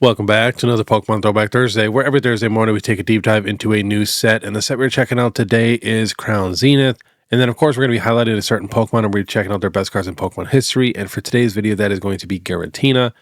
Welcome back to another Pokemon Throwback Thursday, where every Thursday morning we take a deep dive into a new set, and the set we're checking out today is Crown Zenith. And then, of course, we're going to be highlighting a certain Pokemon, and we're checking out their best cards in Pokemon history. And for today's video, that is going to be Giratina.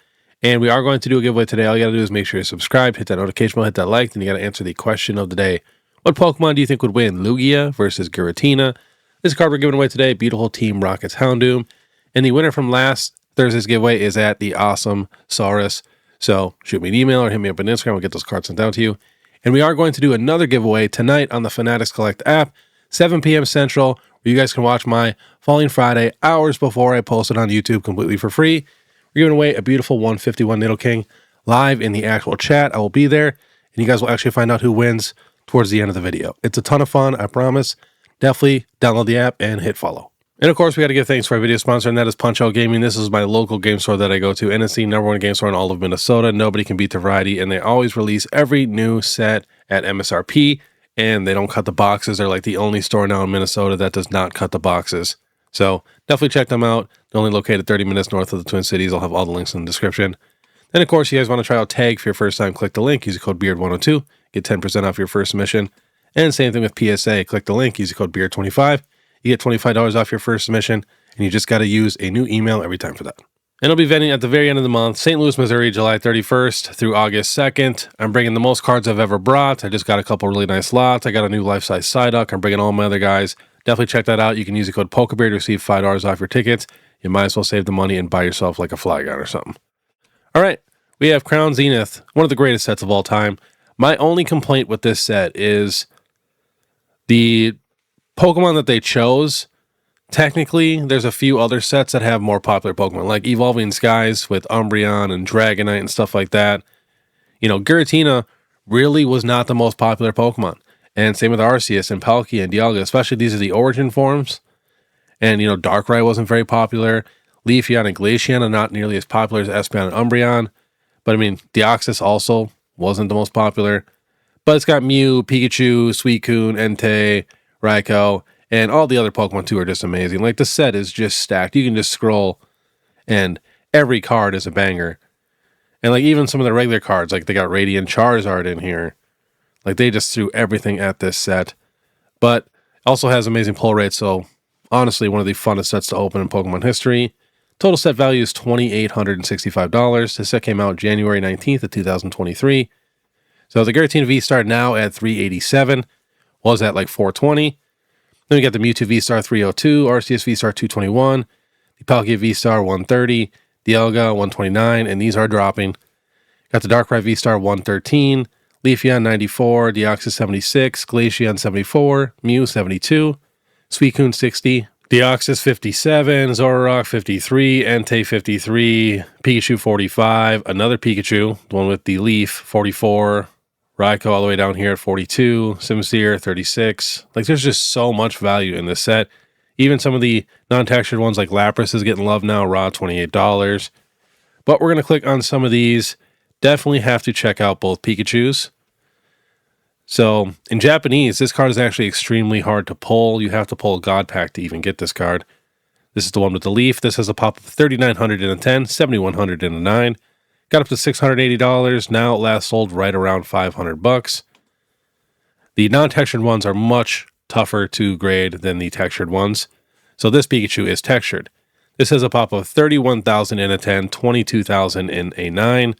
And we are going to do a giveaway today. All you got to do is make sure you're subscribed, hit that notification bell, hit that like, and you got to answer the question of the day. What Pokemon do you think would win, Lugia versus Giratina? This card we're giving away today, Beautiful Team Rocket's Houndoom. And the winner from last Thursday's giveaway is at the Awesome Saurus. So shoot me an email or hit me up on Instagram. We'll get those cards sent out to you. And we are going to do another giveaway tonight on the Fanatics Collect app, 7 p.m. Central, where you guys can watch my Falling Friday hours before I post it on YouTube completely for free. We're giving away a beautiful 151 Nidoking live in the actual chat. I will be there, and you guys will actually find out who wins towards the end of the video. It's a ton of fun, I promise. Definitely download the app and hit follow. And of course, we got to give thanks for our video sponsor, and that is Punch-Out Gaming. This is my local game store that I go to, and it's the #1 game store in all of Minnesota. Nobody can beat the variety, and they always release every new set at MSRP, and they don't cut the boxes. They're like the only store now in Minnesota that does not cut the boxes. So definitely check them out. They're only located 30 minutes north of the Twin Cities. I'll have all the links in the description. Then, of course, you guys want to try out Tag for your first time, click the link, use the code BEARD102, get 10% off your first submission. And same thing with PSA, click the link, use the code BEARD25, you get $25 off your first submission. And you just got to use a new email every time for that. And I'll be vending at the very end of the month, St. Louis, Missouri, July 31st through August 2nd. I'm bringing the most cards I've ever brought. I just got a couple really nice lots. I got a new life-size Psyduck. I'm bringing all my other guys. Definitely check that out. You can use the code POKEBEAR to receive $5 off your tickets. You might as well save the money and buy yourself like a Flygon or something. All right, we have Crown Zenith, one of the greatest sets of all time. My only complaint with this set is the Pokemon that they chose. Technically, there's a few other sets that have more popular Pokemon, like Evolving Skies with Umbreon and Dragonite and stuff like that. You know, Giratina really was not the most popular Pokemon. And same with Arceus and Palkia and Dialga, especially these are the origin forms. And, you know, Darkrai wasn't very popular. Leafeon and Glaceon are not nearly as popular as Espeon and Umbreon. But, I mean, Deoxys also wasn't the most popular. But it's got Mew, Pikachu, Suicune, Entei, Raikou, and all the other Pokemon, too, are just amazing. Like, the set is just stacked. You can just scroll, and every card is a banger. And, like, even some of the regular cards, like, they got Radiant Charizard in here. Like, they just threw everything at this set. But also has amazing pull rates, so honestly, one of the funnest sets to open in Pokemon history. Total set value is $2,865. This set came out January 19th of 2023. So the Giratina V-Star now at $387. Was at, like, $420. Then we got the Mewtwo V-Star 302, Arceus V-Star 221, the Palkia V-Star 130, Dialga 129, and these are dropping. Got the Darkrai V-Star 113, Leafeon 94, Deoxys 76, Glaceon 74, Mew 72, Suicune 60, Deoxys 57, Zoroark 53, Entei 53, Pikachu 45, another Pikachu, the one with the leaf 44, Raikou all the way down here at 42, Simisear 36. Like, there's just so much value in this set. Even some of the non-textured ones like Lapras is getting love now, raw $28. But we're going to click on some of these. Definitely have to check out both Pikachus. So, in Japanese, this card is actually extremely hard to pull. You have to pull a God Pack to even get this card. This is the one with the leaf. This has a pop of 3,900 in a 10, 7,100 in a 9. Got up to $680. Now it last sold right around $500. The non-textured ones are much tougher to grade than the textured ones. So this Pikachu is textured. This has a pop of 31,000 in a 10, 22,000 in a 9.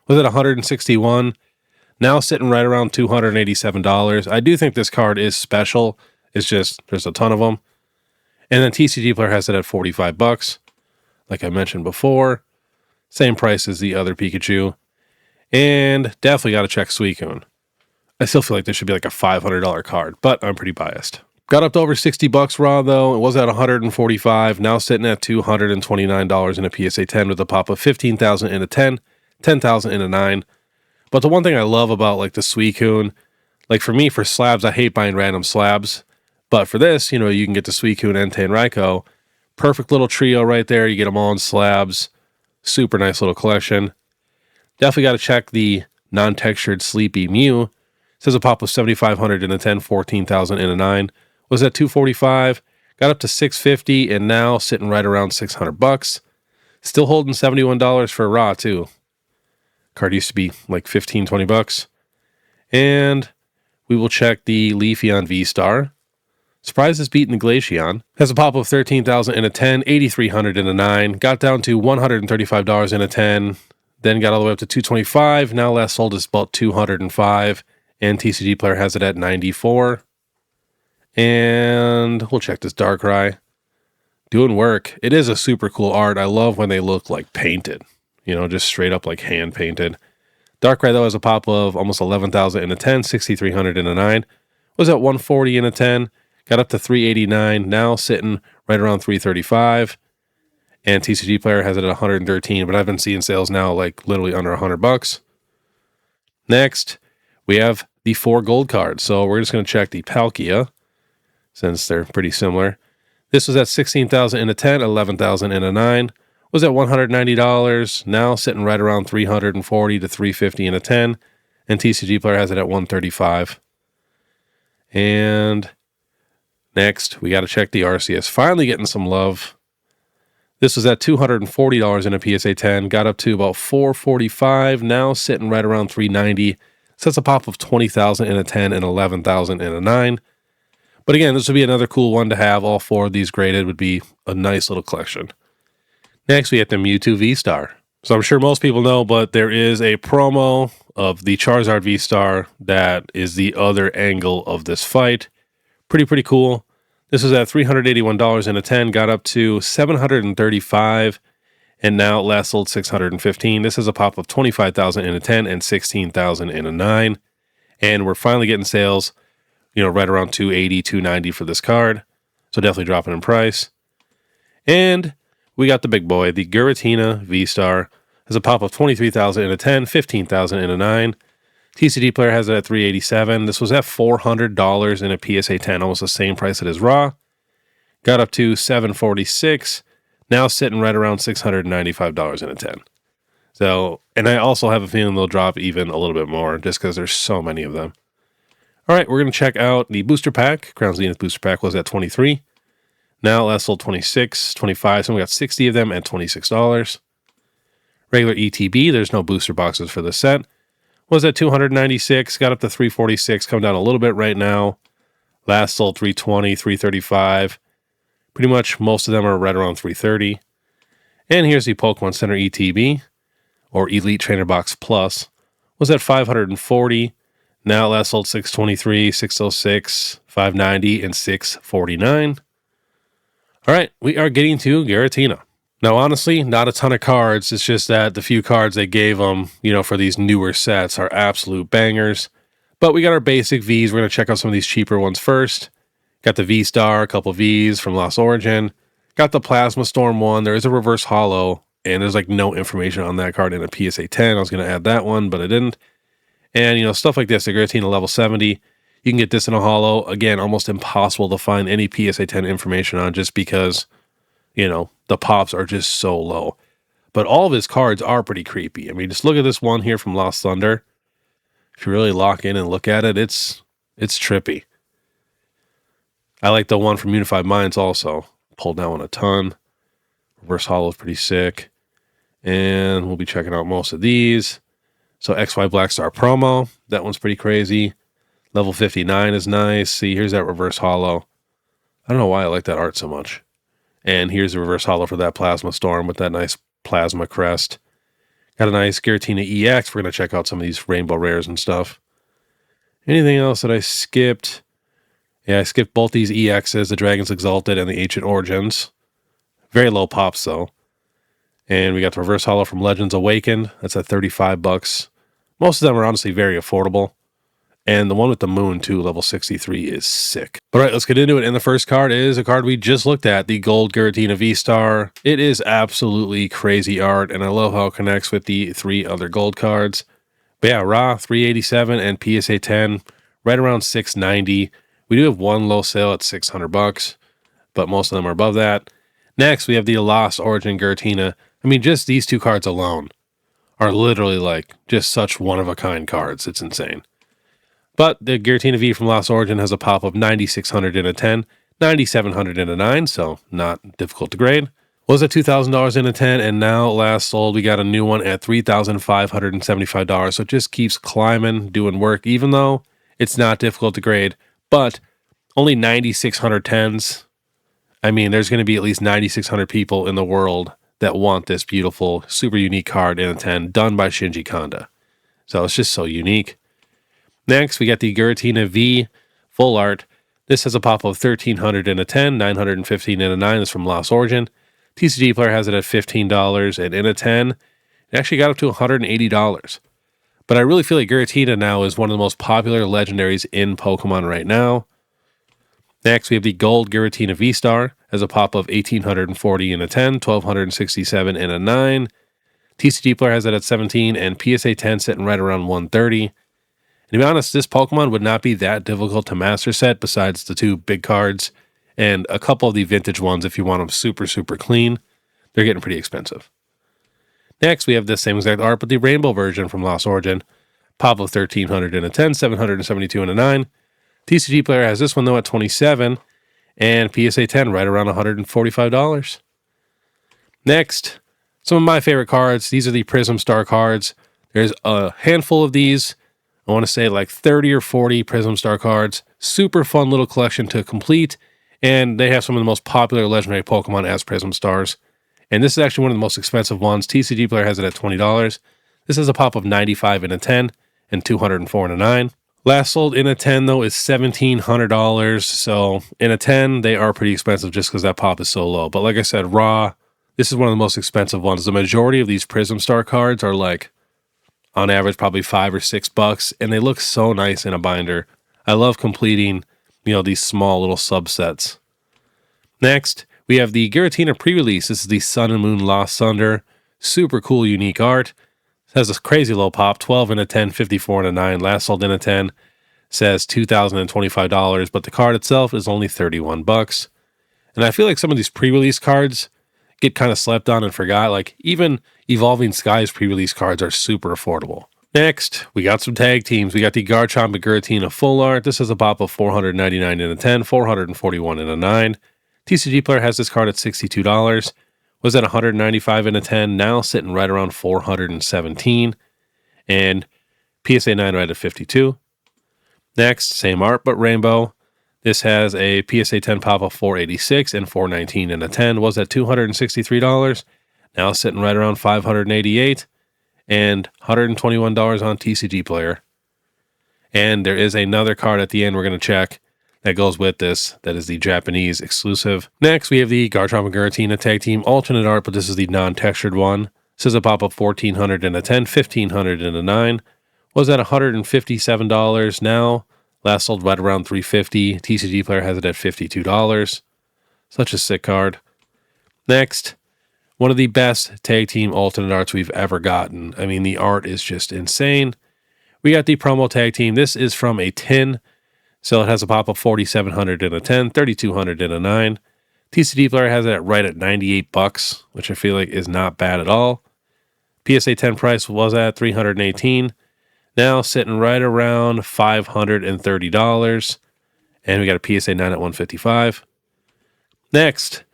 Was at 161. Now sitting right around $287. I do think this card is special. It's just, there's a ton of them. And then TCG Player has it at $45. Like I mentioned before. Same price as the other Pikachu. And definitely got to check Suicune. I still feel like this should be like a $500 card, but I'm pretty biased. Got up to over $60 raw, though. It was at $145. Now sitting at $229 in a PSA 10 with a pop of 15,000 in a 10, 10,000 in a 9. But the one thing I love about, like, the Suicune, like, for me, for slabs, I hate buying random slabs. But for this, you know, you can get the Suicune, Entei, and Raikou. Perfect little trio right there. You get them all in slabs. Super nice little collection. Definitely got to check the non-textured Sleepy Mew. It says a pop of 7,500 in a 10, 14,000 in a 9. Was at $245. Got up to $650 and now sitting right around $600. Still holding $71 for raw too. Card used to be like 15, 20 bucks. And we will check the Leafeon V-Star. Surprise is beating the Glaceon. Has a pop of 13,000 in a 10, 8,300 in a 9. Got down to $135 in a 10. Then got all the way up to 225. Now last sold is about 205. And TCG Player has it at 94. And we'll check this Darkrai. Doing work. It is a super cool art. I love when they look like painted. You know, just straight up like hand painted. Darkrai, though, has a pop of almost 11,000 in a 10, 6,300 in a 9. Was at 140 in a 10. Got up to 389, now sitting right around 335. And TCG Player has it at 113, but I've been seeing sales now like literally under $100. Next, we have the 4 gold cards. So we're just going to check the Palkia, since they're pretty similar. This was at 16,000 in a 10, 11,000 in a 9. Was at $190, now sitting right around 340 to 350 in a 10. And TCG Player has it at 135. And next, we got to check the Arceus. Finally getting some love. This was at $240 in a PSA 10. Got up to about $445. Now sitting right around $390. So that's a pop of 20,000 in a 10 and 11,000 in a 9. But again, this would be another cool one to have. All 4 of these graded would be a nice little collection. Next, we have the Mewtwo V-Star. So I'm sure most people know, but there is a promo of the Charizard V-Star that is the other angle of this fight. Pretty cool. This was at $381 in a 10, got up to $735, and now last sold $615. This is a pop of 25,000 in a 10 and 16,000 in a 9. And we're finally getting sales, you know, right around $280, $290 for this card. So definitely dropping in price. And we got the big boy, the Giratina V-Star. Has a pop of 23,000 in a 10, 15,000 in a 9. TCG Player has it at $387. This was at $400 in a PSA 10, almost the same price it is raw. Got up to $746. Now sitting right around $695 in a 10. So, and I also have a feeling they'll drop even a little bit more just because there's so many of them. All right, we're going to check out the booster pack. Crown Zenith booster pack was at $23. Now last sold $26, $25. So we got 60 of them at $26. Regular ETB, there's no booster boxes for this set. Was at $296, got up to $346, come down a little bit right now. Last sold $320, $335. Pretty much most of them are right around $330. And here's the Pokemon Center ETB, or Elite Trainer Box Plus. Was at $540. Now last sold $623, $606, $590, and $649. All right, we are getting to Giratina. Now, honestly, not a ton of cards. It's just that the few cards they gave them, you know, for these newer sets are absolute bangers. But we got our basic Vs. We're going to check out some of these cheaper ones first. Got the V-Star, a couple Vs from Lost Origin. Got the Plasma Storm one. There is a reverse holo, and there's like no information on that card in a PSA 10. I was going to add that one, but I didn't. And, you know, stuff like this, the Giratina level 70. You can get this in a holo. Again, almost impossible to find any PSA 10 information on just because, you know, the pops are just so low. But all of his cards are pretty creepy. I mean, just look at this one here from Lost Thunder. If you really lock in and look at it, it's trippy. I like the one from Unified Minds also. Pulled that one a ton. Reverse holo is pretty sick. And we'll be checking out most of these. So XY Black Star promo. That one's pretty crazy. Level 59 is nice. See, here's that reverse holo. I don't know why I like that art so much. And here's the reverse holo for that Plasma Storm with that nice plasma crest. Got a nice Giratina EX. We're going to check out some of these rainbow rares and stuff. Anything else that I skipped? Yeah, I skipped both these EXs, the Dragon's Exalted and the Ancient Origins. Very low pops, though. And we got the reverse holo from Legends Awakened. That's at $35. Most of them are honestly very affordable. And the one with the moon, too, level 63, is sick. All right, let's get into it. And the first card is a card we just looked at, the Gold Giratina V-Star. It is absolutely crazy art, and I love how it connects with the 3 other gold cards. But yeah, raw, 387 and PSA 10, right around 690. We do have one low sale at $600, but most of them are above that. Next, we have the Lost Origin Giratina. I mean, just these 2 cards alone are literally like just such one-of-a-kind cards. It's insane. But the Giratina V from Lost Origin has a pop of 9,600 in a 10, 9,700 in a 9, so not difficult to grade. Was at $2,000 in a 10, and now last sold, we got a new one at $3,575. So it just keeps climbing, doing work, even though it's not difficult to grade. But only 9,600 10s. I mean, there's going to be at least 9,600 people in the world that want this beautiful, super unique card in a 10 done by Shinji Kanda. So it's just so unique. Next, we got the Giratina V Full Art. This has a pop of 1,300 in a 10, 915 in a 9. That's from Lost Origin. TCG Player has it at $15, and in a 10, it actually got up to $180. But I really feel like Giratina now is one of the most popular legendaries in Pokemon right now. Next, we have the Gold Giratina V-Star as a pop of 1,840 in a 10, 1,267 in a 9. TCG Player has it at 17, and PSA 10 sitting right around 130. And to be honest, this Pokemon would not be that difficult to master set besides the two big cards and a couple of the vintage ones if you want them super, super clean. They're getting pretty expensive. Next, we have this same exact art, but the rainbow version from Lost Origin. Pop of 1,300 in a 10, 772 in a 9. TCG Player has this one, though, at 27, and PSA 10 right around $145. Next, some of my favorite cards. These are the Prism Star cards. There's a handful of these. I want to say like 30 or 40 Prism Star cards. Super fun little collection to complete, and they have some of the most popular legendary Pokemon as Prism Stars. And this is actually one of the most expensive ones. TCG Player has it at $20. This has a pop of 95 in a 10 and 204 in a 9. Last sold in a 10, though, is $1,700. So in a 10, they are pretty expensive just because that pop is so low. But like I said, raw, this is one of the most expensive ones. The majority of these Prism Star cards are like, on average, probably $5 or $6, and they look so nice in a binder. I love completing, these small little subsets. Next, we have the Giratina pre-release. This is the Sun and Moon Lost Thunder. Super cool, unique art. It has this crazy low pop, 12 in a 10, 54 in a 9. Last sold in a 10 says $2,025, but the card itself is only $31. And I feel like some of these pre-release cards get kind of slept on and forgot. Like even Evolving Skies pre-release cards are super affordable. Next, we got some tag teams. We got the Garchomp and Giratina Full Art. This has a pop of 499 in a 10, 441 in a 9. TCG Player has this card at $62. Was at 195 in a 10, now sitting right around 417, and PSA 9 right at 52. Next, same art, but rainbow. This has a PSA 10 pop of 486 and 419 in a 10, was at $263, now sitting right around 588, and $121 on TCG Player. And there is another card at the end we're going to check that goes with this. That is the Japanese exclusive. Next, we have the Garchomp and Giratina Tag Team alternate art, but this is the non-textured one. This is a pop of 1,400 in a 10, 1,500 in a 9. Was at $157 now. Last sold right around $350. TCG Player has it at $52. Such a sick card. Next, one of the best tag team alternate arts we've ever gotten. I mean, the art is just insane. We got the promo tag team. This is from a tin. So it has a pop of 4,700 in a 10, 3,200 in a 9. TCG Player has it right at $98, which I feel like is not bad at all. PSA 10 price was at $318. Now sitting right around $530. And we got a PSA 9 at $155. Next,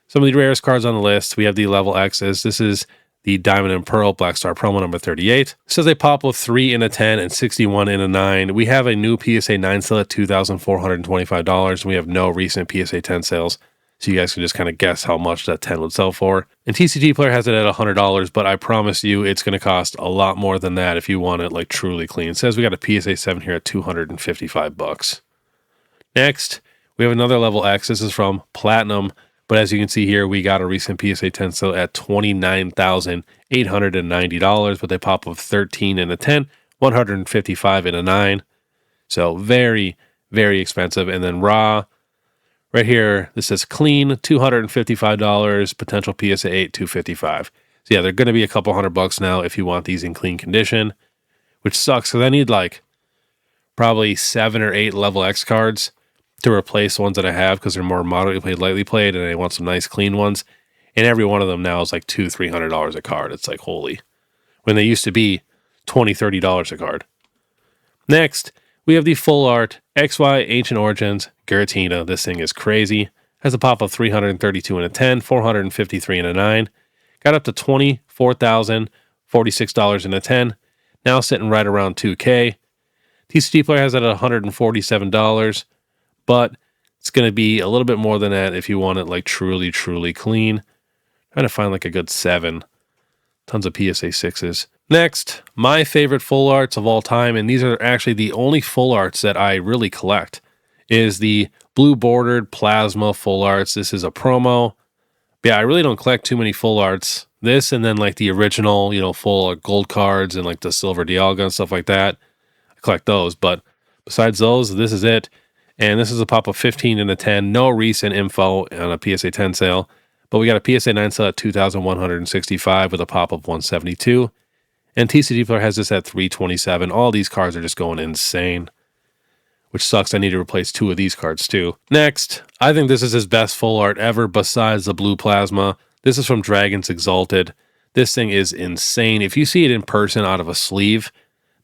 some of the rarest cards on the list. We have the Level X's. This is the Diamond and Pearl Black Star promo number 38. Says a pop of 3 in a 10 and 61 in a 9. We have a new PSA 9 sale at $2,425, and we have no recent PSA 10 sales. So you guys can just kind of guess how much that 10 would sell for. And TCG Player has it at $100, but I promise you it's going to cost a lot more than that if you want it like truly clean. It says we got a PSA 7 here at $255. Next, we have another Level X. This is from Platinum. But as you can see here, we got a recent PSA 10 sale at $29,890 with a pop of 13 in a 10, 155 in a 9. So very, very expensive. And then raw, right here, this says clean, $255, potential PSA 8, $255. So yeah, they're going to be a couple $100 now if you want these in clean condition, which sucks because I need like probably 7 or 8 Level X cards to replace ones that I have because they're more moderately played, lightly played, and I want some nice clean ones. And every one of them now is like $200-$300 a card. It's like, holy. When they used to be $20-$30 a card. Next, we have the full art XY Ancient Origins Giratina. This thing is crazy. Has a pop of 332 and a 10, 453 and a 9. Got up to $24,046 and a 10. Now sitting right around 2K. TCG player has it at $147, but it's going to be a little bit more than that if you want it like truly, truly clean. Trying to find like a good 7. Tons of PSA 6s. Next, my favorite full arts of all time, and these are actually the only full arts that I really collect, is the blue bordered plasma full arts. This is a promo. But yeah, I really don't collect too many full arts. This and then like the original, full gold cards and like the silver Dialga and stuff like that. I collect those, but besides those, this is it. And this is a pop of 15 and a 10. No recent info on a PSA 10 sale, but we got a PSA 9 sale at 2,165 with a pop of 172. And TCG player has this at 327. All these cards are just going insane, which sucks. I need to replace 2 of these cards too. Next, I think this is his best full art ever besides the blue plasma. This is from Dragons Exalted. This thing is insane. If you see it in person out of a sleeve,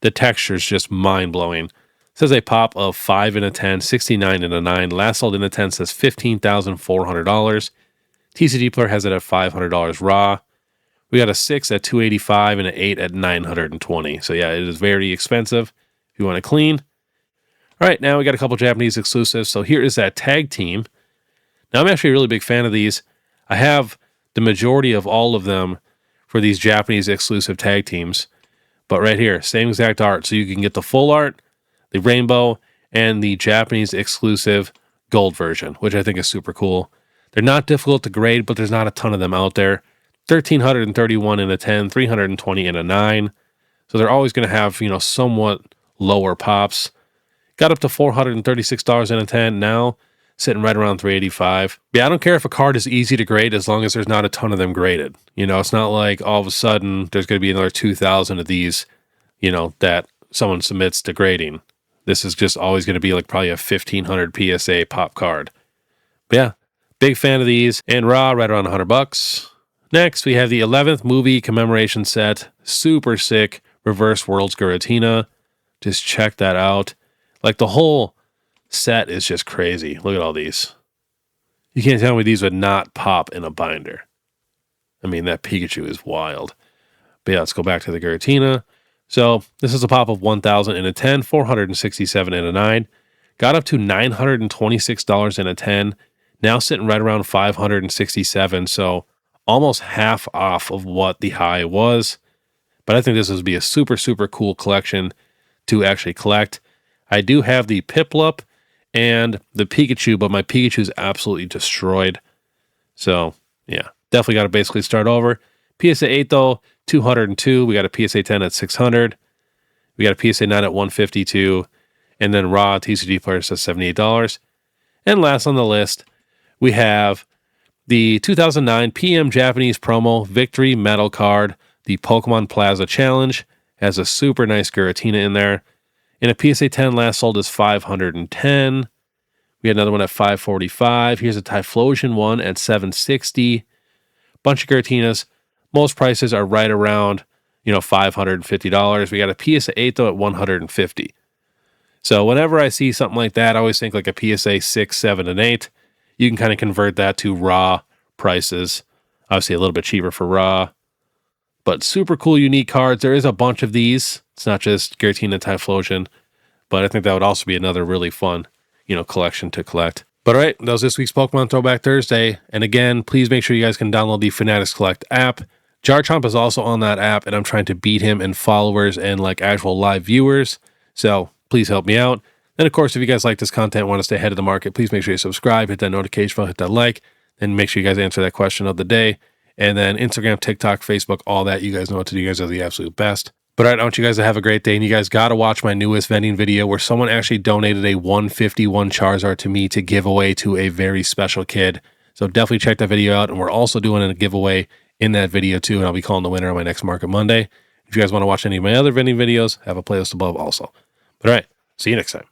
the texture is just mind-blowing. It says a pop of 5 and a 10, 69 and a 9. Last sold in a 10 says $15,400. TCG player has it at $500 raw. We got a 6 at $285 and an 8 at $920. So yeah, it is very expensive if you want it clean. All right, now we got a couple Japanese exclusives. So here is that tag team. Now I'm actually a really big fan of these. I have the majority of all of them for these Japanese exclusive tag teams. But right here, same exact art. So you can get the full art, the rainbow, and the Japanese exclusive gold version, which I think is super cool. They're not difficult to grade, but there's not a ton of them out there. 1,331 in a 10, 320 in a 9. So they're always going to have, somewhat lower pops. Got up to $436 in a 10. Now sitting right around $385. Yeah, I don't care if a card is easy to grade as long as there's not a ton of them graded. It's not like all of a sudden there's going to be another 2,000 of these, that someone submits to grading. This is just always going to be like probably a 1,500 PSA pop card. But yeah, big fan of these. And raw, right around $100. Next, we have the 11th movie commemoration set. Super sick. Reverse Worlds Giratina. Just check that out. Like the whole set is just crazy. Look at all these. You can't tell me these would not pop in a binder. I mean, that Pikachu is wild. But yeah, let's go back to the Giratina. So this is a pop of 1,000 in a 10, 467 in a 9. Got up to $926 in a 10. Now sitting right around 567. So almost half off of what the high was. But I think this would be a super, super cool collection to actually collect. I do have the Piplup and the Pikachu, but my Pikachu is absolutely destroyed. So, yeah, definitely got to basically start over. PSA 8, though, 202. We got a PSA 10 at 600. We got a PSA 9 at 152. And then raw TCG player says $78. And last on the list, we have the 2009 PM Japanese promo Victory Metal card. The Pokemon Plaza Challenge has a super nice Giratina in there. And a PSA 10 last sold is $510. We had another one at $545. Here's a Typhlosion one at $760. Bunch of Giratinas. Most prices are right around, $550. We got a PSA 8 though at $150. So whenever I see something like that, I always think like a PSA 6, 7, and 8. You can kind of convert that to raw prices. Obviously a little bit cheaper for raw. But super cool, unique cards. There is a bunch of these. It's not just Giratina, Typhlosion. But I think that would also be another really fun, collection to collect. But all right, that was this week's Pokemon Throwback Thursday. And again, please make sure you guys can download the Fanatics Collect app. Jarchomp is also on that app, and I'm trying to beat him in followers and like actual live viewers. So please help me out. And of course, if you guys like this content, want to stay ahead of the market, please make sure you subscribe, hit that notification bell, hit that like, and make sure you guys answer that question of the day. And then Instagram, TikTok, Facebook, all that. You guys know what to do. You guys are the absolute best. But all right, I want you guys to have a great day. And you guys got to watch my newest vending video where someone actually donated a 151 Charizard to me to give away to a very special kid. So definitely check that video out. And we're also doing a giveaway in that video too. And I'll be calling the winner on my next Market Monday. If you guys want to watch any of my other vending videos, I have a playlist above also. But all right, see you next time.